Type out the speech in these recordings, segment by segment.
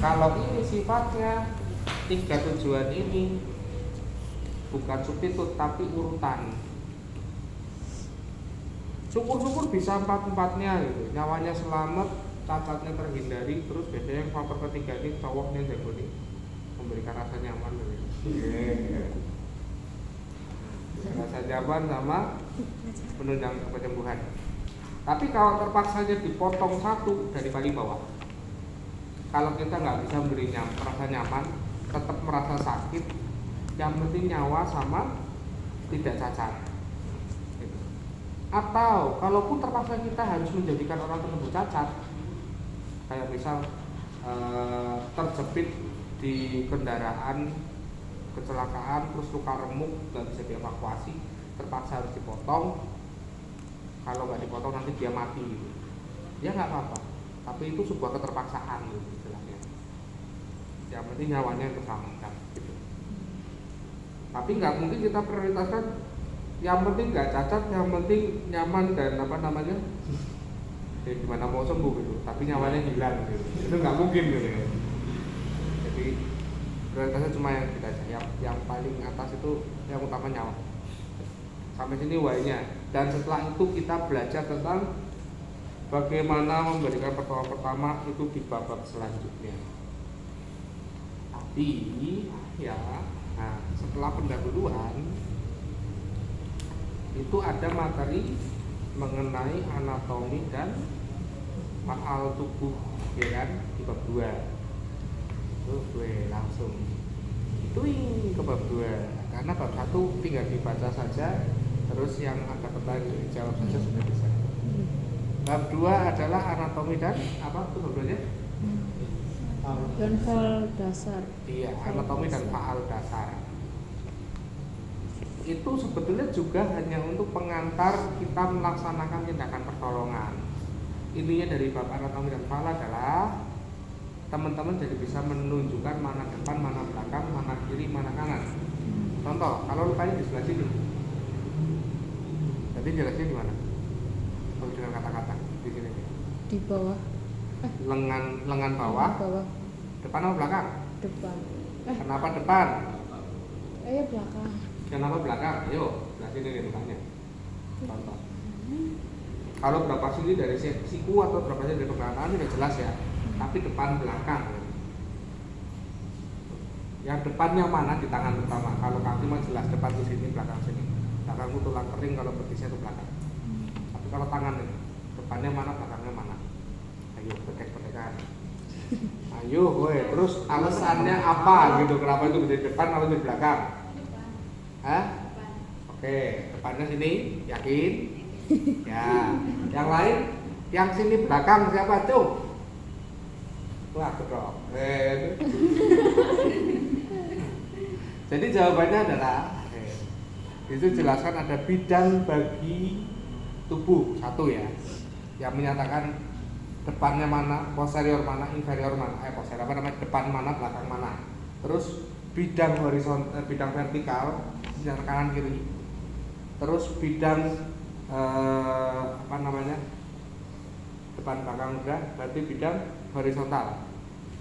Kalau ini sifatnya 3 tujuan ini bukan substitut tapi urutan. Syukur-syukur bisa 4-4-nya gitu. Nyawanya selamat, cacatnya terhindari, terus biasanya yang faktor ketiga ini cowoknya jago nih, memberikan rasa nyaman gitu. Rasa nyaman sama penunjang penyembuhan. Tapi kalau terpaksanya dipotong satu dari paling bawah, kalau kita nggak bisa memberi rasa nyaman, tetap merasa sakit, yang penting nyawa sama tidak cacat. Atau kalaupun terpaksa kita harus menjadikan orang tersebut cacat, kayak misal terjepit di kendaraan, kecelakaan, terus luka remuk, nggak bisa dievakuasi, terpaksa harus dipotong. Kalau nggak dipotong nanti dia mati gitu. Ya nggak apa-apa, tapi itu sebuah keterpaksaan gitu istilahnya. Yang penting nyawanya terselamatkan gitu. Tapi nggak mungkin kita prioritaskan yang penting nggak cacat, yang penting nyaman dan gimana mau sembuh gitu, tapi nyawanya hilang gitu. Itu nggak mungkin gitu ya. Jadi prioritasnya cuma yang kita yang paling atas itu yang utama nyawa. Sampai sini why-nya. Dan setelah itu kita belajar tentang bagaimana memberikan pertolongan pertama itu di babak selanjutnya. Tapi ya, setelah pendahuluan itu ada materi mengenai anatomi dan maal tubuh, ya kan, di bab 2. Tuh gue langsung ke bab 2 karena bab 1 tinggal dibaca saja, terus yang ada pertanyaan dijawab saja sudah bisa. Bab 2 adalah anatomi dan apa tuh bab-nya? Dan faal dasar. Iya, anatomi dan faal dasar. Itu sebetulnya juga hanya untuk pengantar kita melaksanakan tindakan pertolongan. Intinya dari bab anatomi dan faal adalah teman-teman jadi bisa menunjukkan mana depan, mana belakang, mana kiri, mana kanan. Contoh, kalau lukanya di sebelah sini, jadi jelasnya di mana? Kalau dengan kata-kata di sini. Di bawah. Lengan bawah. Bawah. Depan atau belakang? Depan. Kenapa depan? Belakang. Kenapa belakang? Ayo, sebelah sini nih lukanya. Contoh. Kalau berapa sini dari siku atau berapa sini dari belakang sudah jelas ya. Tapi depan belakang. Yang depannya mana di tangan utama? Kalau kaki mah jelas depan di sini, belakang sini. Belakangku tulang kering, kalau betisnya itu belakang. Tapi kalau tangan ini, depannya mana, belakangnya mana? Ayo, petek-petekan. Ayo, woi. Terus alasannya apa gitu? Kenapa itu di depan atau di belakang? Hah? Oke, depannya sini, yakin? Ya. Yang lain, yang sini belakang siapa tuh? Wah, kedok. Jadi jawabannya adalah itu jelaskan ada bidang bagi tubuh satu ya, yang menyatakan depannya mana, posterior mana, inferior mana, posterior apa namanya, depan mana, belakang mana. Terus bidang horizontal, bidang vertikal, bidang kanan kiri. Terus bidang depan belakang udah, berarti bidang horizontal,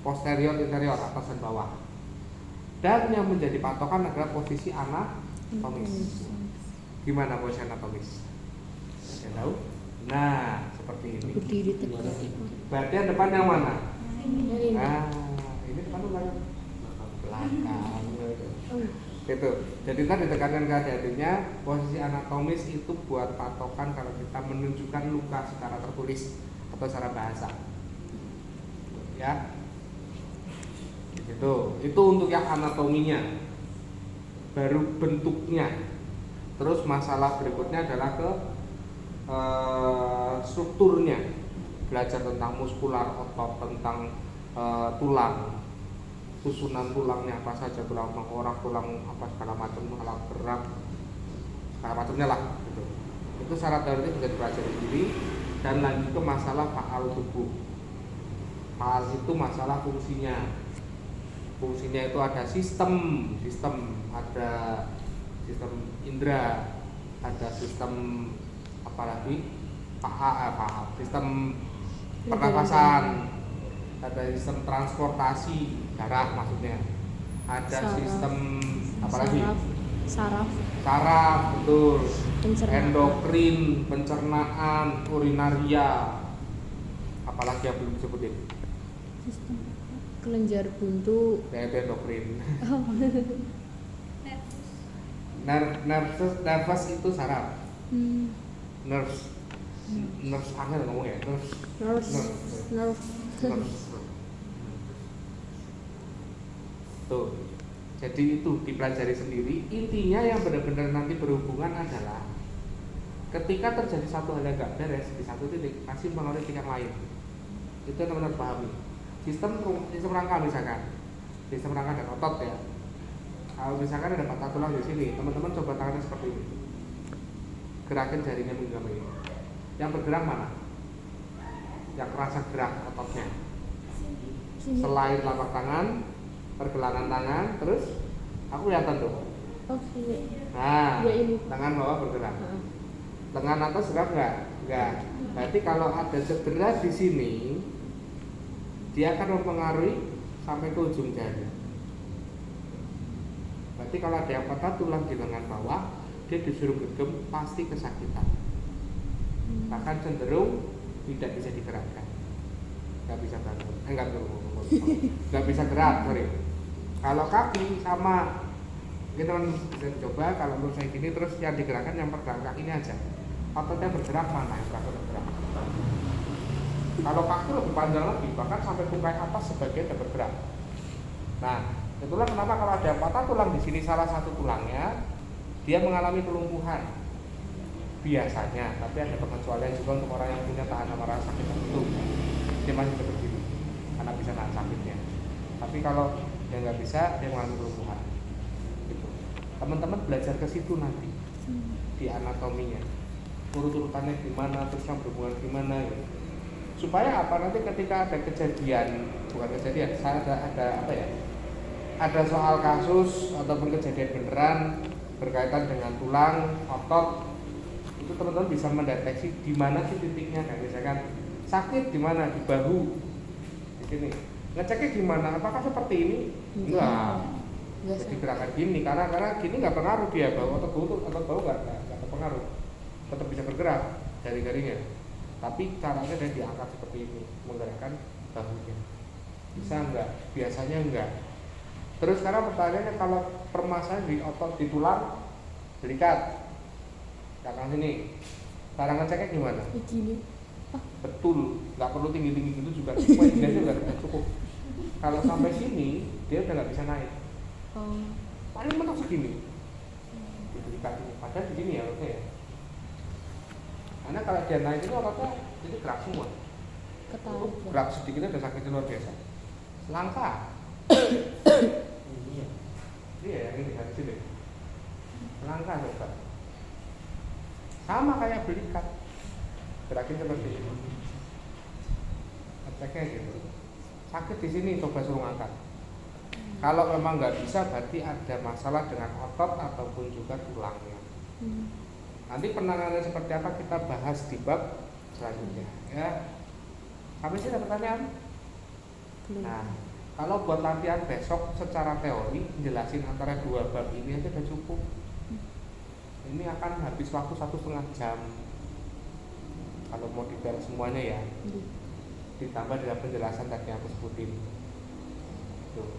posterior, interior, atas dan bawah. Dan yang menjadi patokan adalah posisi anatomis. Gimana posisi anatomis? Saya tahu. Nah, seperti ini. Berdiri tegak. Berarti yang depan yang mana? Nah, ini depan atau belakang? Belakang. Itu. Jadi tadi ditekankan ke adik-adiknya, posisi anatomis itu buat patokan kalau kita menunjukkan luka secara tertulis atau secara bahasa. Ya. Itu untuk yang anatominya. Baru bentuknya. Terus masalah berikutnya adalah ke strukturnya. Belajar tentang muskular otot, tentang tulang, susunan tulangnya apa saja, tulang tengkorak, tulang apa segala macam, alat gerak, segala macamnya lah gitu. Itu secara teori bisa dipelajari sendiri. Dan lanjut ke masalah faal tubuh. Faal itu masalah fungsinya. Fungsinya itu ada sistem, ada sistem indera, ada sistem apalagi sistem pernafasan, ada sistem transportasi darah maksudnya, ada Saraf. sistem apa lagi? Saraf. Saraf, betul. Pencernaan. Endokrin, pencernaan, urinaria. Apalagi yang belum disebutin? Sistem kelenjar buntu. Ya, itu endokrin. Oh. Nervous itu saraf. Hmm. Nerves angel ngomong ya, nerves. Nerve. Tuh. Jadi itu dipelajari sendiri. Intinya yang benar-benar nanti berhubungan adalah ketika terjadi satu hal yang nggak beres di satu titik, pasti mengalami titik yang lain. Itu yang teman-teman pahami. Sistem rangka misalkan, sistem rangka dan otot ya. Kalau misalkan ada patah tulang di sini, teman-teman coba tangannya seperti ini. Gerakin jarinya menggenggam ini. Yang bergerak mana? Yang kerasa gerak ototnya. Sini. Selain telapak tangan, pergelangan tangan, terus aku kelihatan tuh. Oh, sini. Nah, Ya, ini. tangan bawah bergerak. Heeh. Lengan atas gerak nggak? Nggak. Berarti kalau ada cedera di sini, dia akan mempengaruhi sampai ke ujung jari. Berarti kalau ada yang patah tulang di lengan bawah, dia disuruh genggam pasti kesakitan. Bahkan cenderung tidak bisa digerakkan, nggak bisa bangun, nggak bisa gerak, sorry. Kalau kaki sama, kita bisa coba kalau menurut saya gini, terus yang digerakkan yang pergelangan kakinya aja. Ototnya bergerak mana yang bergerak? Kalau kaki lebih panjang lagi, bahkan sampai tungkai atas sebagian tidak bergerak. Nah, itulah kenapa kalau ada patah tulang di sini salah satu tulangnya, dia mengalami kelumpuhan. Biasanya, tapi ada pengecualian juga untuk orang yang punya tahan sama rasa sakit tertentu. Dia masih bisa berdiri karena bisa nahan sakitnya. Tapi kalau dia nggak bisa, dia mengalami kelumpuhan. Gitu. Teman-teman belajar ke situ nanti di anatominya, urut-urutannya gimana, terus yang berhubungan gimana, gitu. Supaya apa, nanti ketika ada kejadian, bukan kejadian, ada apa ya? Ada soal kasus ataupun kejadian beneran berkaitan dengan tulang, otot, itu teman-teman bisa mendeteksi di mana sih titiknya. Kayak misalkan sakit di mana, di bahu, di sini. Ngeceknya gimana? Apakah seperti ini? Enggak. Jadi gerakan gini, karena gini nggak pengaruh dia, bahu atau bahu nggak terpengaruh, tetap bisa bergerak jari-jarinya. Tapi caranya dia diangkat seperti ini, menggerakkan bahunya. Bisa enggak? Biasanya enggak. Terus sekarang pertanyaannya, kalau permasalahan di otot, di tulang, belikat, belakang sini, cara ngeceknya gimana? Begini. Betul, nggak perlu tinggi-tinggi gitu juga, poinnya juga udah cukup. Kalau sampai sini, dia udah nggak bisa naik. Paling mentok segini, di belikat ini. Padahal di sini ya, oke ya. Karena kalau dia naik itu ototnya jadi gerak semua. Ketarik. Gerak sedikitnya udah sakitnya luar biasa. Langka. Iya, yang ini dari sini. Langka coba. Sama kayak belikat. Gerakin seperti ini. Ngeceknya gitu. Sakit di sini, coba suruh ngangkat. Kalau memang nggak bisa, berarti ada masalah dengan otot ataupun juga tulangnya. Nanti penanganannya seperti apa kita bahas di bab selanjutnya. Ya. Sampai sini ada pertanyaan? Nah, kalau buat latihan besok secara teori jelasin antara dua bab ini aja udah cukup. Ini akan habis waktu 1,5 jam kalau mau detail semuanya ya. Ditambah dengan penjelasan tadi yang aku sebutin. Tuh.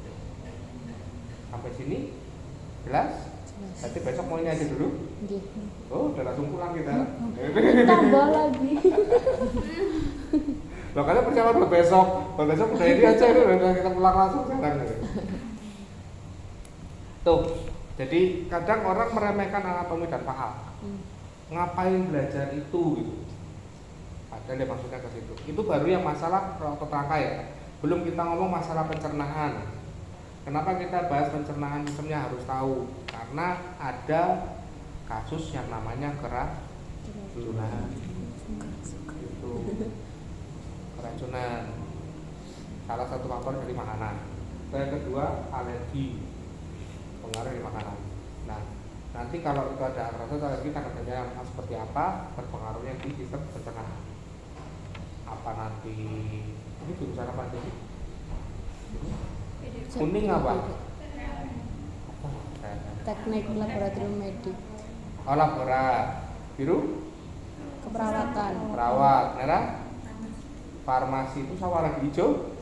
Sampai sini jelas? Berarti besok mau ini aja dulu? Oh, udah langsung pulang kita. Tambah lagi. Loh, kalian percaya buat besok udah ini aja, udah kita pulang langsung sekarang. Tuh, jadi kadang orang meremehkan anatomi dan paha. Ngapain belajar itu gitu? Padahal dia maksudnya ke situ. Itu baru yang masalah otot rangka ya. Belum kita ngomong masalah pencernaan. Kenapa kita bahas pencernaan, sistemnya harus tahu? Karena ada kasus yang namanya keracunan. Itu keracunan. Salah satu faktor dari makanan. Yang kedua, alergi, pengaruh dari makanan. Nah, nanti kalau itu ada kasus alergi, kita akan tanya seperti apa berpengaruhnya di sistem pencernaan. apa nanti ini jurusan apa sih? Cek Kuning apa? dulu. Teknik laboratorium medik, Oh, laborat. Biru? keperawatan, Perawat. Merah? Farmasi. Itu sama lagi hijau?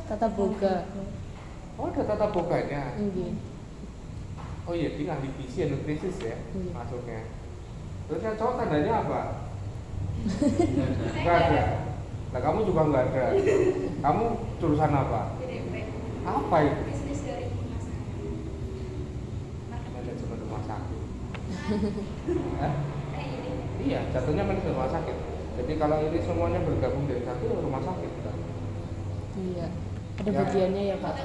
tata boga. Oh, ada tata boganya. Nggih. Oh iya, dia ahli gizi dan nutrisis ya Iya. masuknya. Terus yang cowok tandanya apa? Enggak ada. Nah, kamu juga enggak ada. Kamu jurusan apa? Apa itu? Manajemen rumah sakit. Hah? Iya, jatuhnya manajemen rumah sakit. Jadi kalau ini semuanya bergabung dari satu rumah sakit. Kan? Iya. Ada Ya. bagiannya ya Pak.